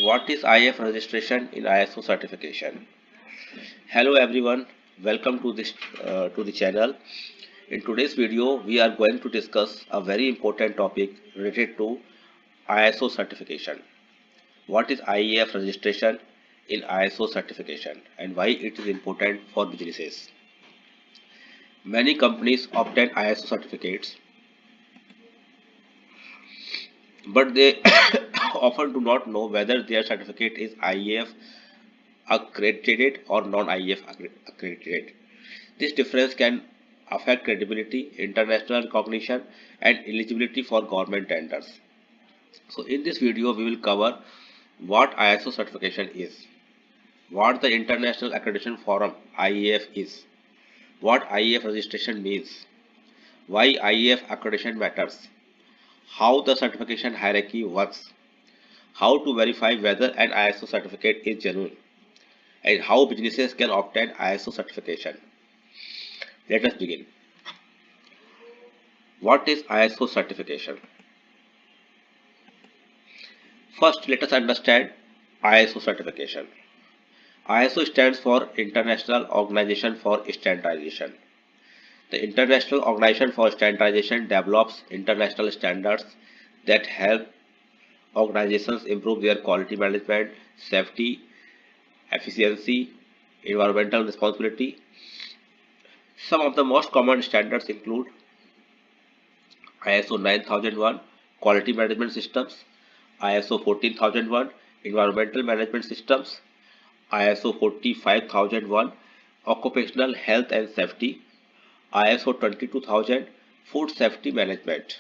What is IAF registration in ISO certification? Hello everyone, welcome to the channel. In today's video, we are going to discuss a very important topic related to ISO certification. What is IAF registration in ISO certification and why it is important for businesses? Many companies obtain ISO certificates, but they often do not know whether their certificate is IAF accredited or non-IAF accredited. This difference can affect credibility, international recognition, and eligibility for government tenders. So, in this video, we will cover what ISO certification is, what the International Accreditation Forum (IAF) is, what IAF registration means, why IAF accreditation matters, how the certification hierarchy works, how to verify whether an ISO certificate is genuine, and how businesses can obtain ISO certification. Let us begin. What is ISO certification? First, let us understand ISO certification. ISO stands for International Organization for Standardization. The International Organization for Standardization develops international standards that help organizations improve their quality management, safety, efficiency, environmental responsibility. Some of the most common standards include ISO 9001 Quality Management Systems, ISO 14001 Environmental Management Systems, ISO 45001 Occupational Health and Safety, ISO 22000 Food Safety Management.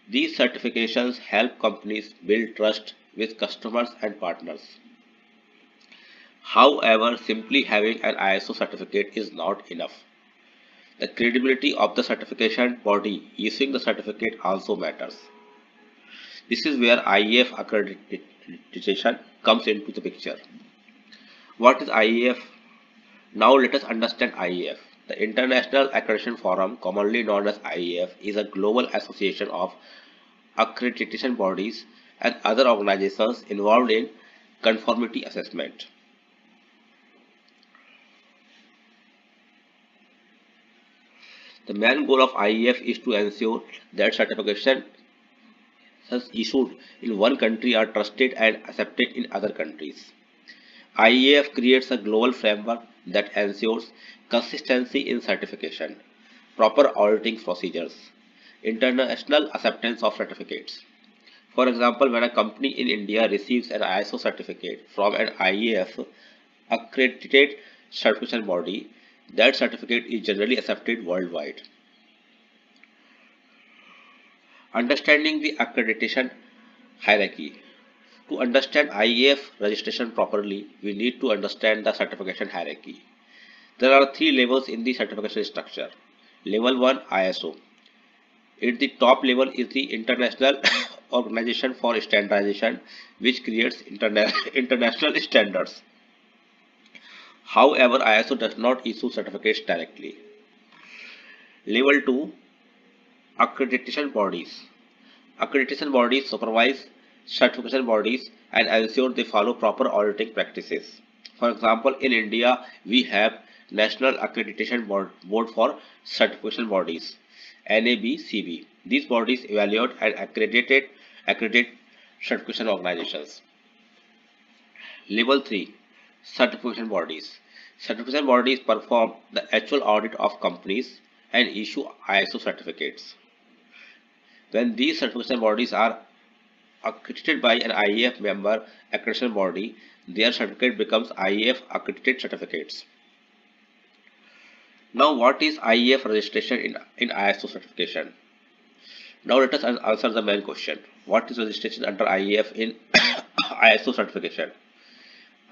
These certifications help companies build trust with customers and partners. However, simply having an ISO certificate is not enough. The credibility of the certification body issuing the certificate also matters. This is where IAF accreditation comes into the picture. What is IAF? Now let us understand IAF. The International Accreditation Forum, commonly known as IAF, is a global association of accreditation bodies and other organizations involved in conformity assessment. The main goal of IAF is to ensure that certifications issued in one country are trusted and accepted in other countries. IAF creates a global framework that ensures consistency in certification, proper auditing procedures, international acceptance of certificates. For example, when a company in India receives an ISO certificate from an IAF accredited certification body, that certificate is generally accepted worldwide. Understanding the accreditation hierarchy. To understand IAF registration properly, we need to understand the certification hierarchy. There are three levels in the certification structure. Level 1 ISO. At the top level is the International Organization for Standardization, which creates international standards. However, ISO does not issue certificates directly. Level 2 Accreditation bodies. Accreditation bodies supervise certification bodies and ensure they follow proper auditing practices. For example, in India, we have National Accreditation Board for Certification Bodies (NABCB). These bodies evaluate and accredit certification organizations. Level 3 Certification bodies. Certification bodies perform the actual audit of companies and issue ISO certificates. When these certification bodies are accredited by an IAF member accreditation body, their certificate becomes IAF accredited certificates. Now, what is IAF registration in ISO certification? Now, let us answer the main question. What is registration under IAF in ISO certification?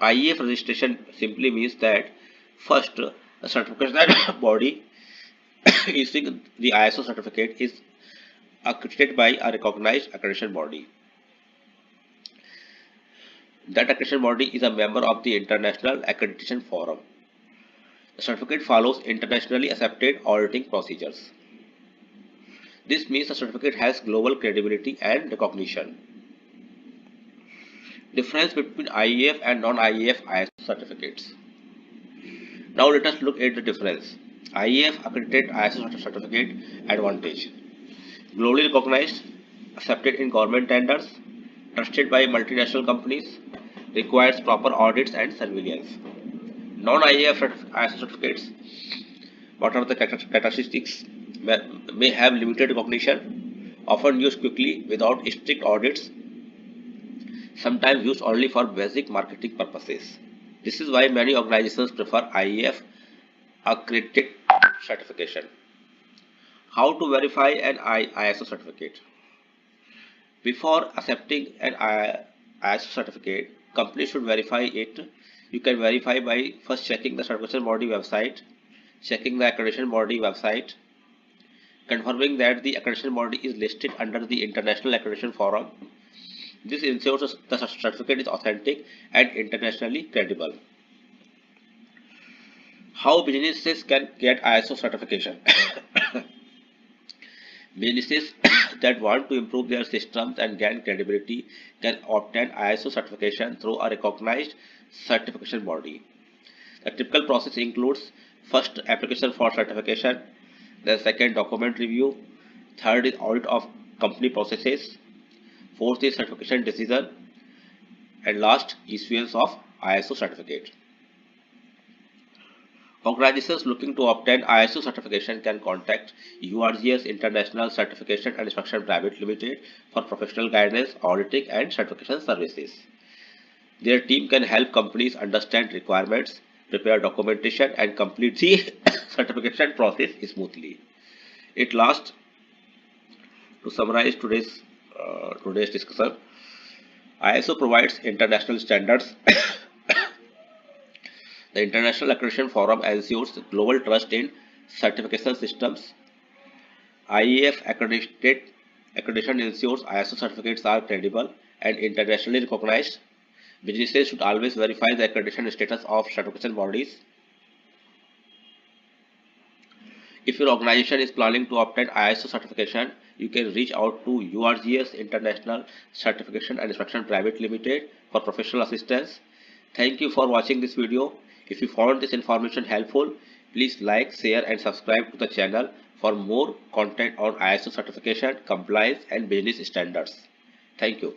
IAF registration simply means that first, a certification body issuing the ISO certificate is accredited by a recognized accreditation body. That accreditation body is a member of the International Accreditation Forum. The certificate follows internationally accepted auditing procedures. This means the certificate has global credibility and recognition. Difference between IAF and non-IAF ISO certificates. Now let us look at the difference. IAF accredited ISO certificate advantage. Globally recognized, accepted in government tenders, trusted by multinational companies, requires proper audits and surveillance. Non-IAF ISO certificates, what are the characteristics? May have limited recognition, often used quickly without strict audits, sometimes used only for basic marketing purposes. This is why many organizations prefer IAF accredited certification. How to verify an ISO certificate? Before accepting an ISO certificate, companies should verify it. You can verify by first checking the certification body website, checking the accreditation body website, confirming that the accreditation body is listed under the International Accreditation Forum. This ensures the certificate is authentic and internationally credible. How businesses can get ISO certification? Businesses that want to improve their systems and gain credibility can obtain ISO certification through a recognized certification body. The typical process includes first application for certification, then second document review, third is audit of company processes, fourth is certification decision, and last issuance of ISO certificate. Organizations looking to obtain ISO certification can contact URGS International Certification and Inspection Private Limited for professional guidance, auditing, and certification services. Their team can help companies understand requirements, prepare documentation, and complete the certification process smoothly. At last, to summarize today's discussion, ISO provides international standards. The International Accreditation Forum ensures global trust in certification systems. IAF accreditation ensures ISO certificates are credible and internationally recognized. Businesses should always verify the accreditation status of certification bodies. If your organization is planning to obtain ISO certification, you can reach out to URGS International Certification and Inspection Private Limited for professional assistance. Thank you for watching this video. If you found this information helpful, please like, share and subscribe to the channel for more content on ISO certification, compliance and business standards. Thank you.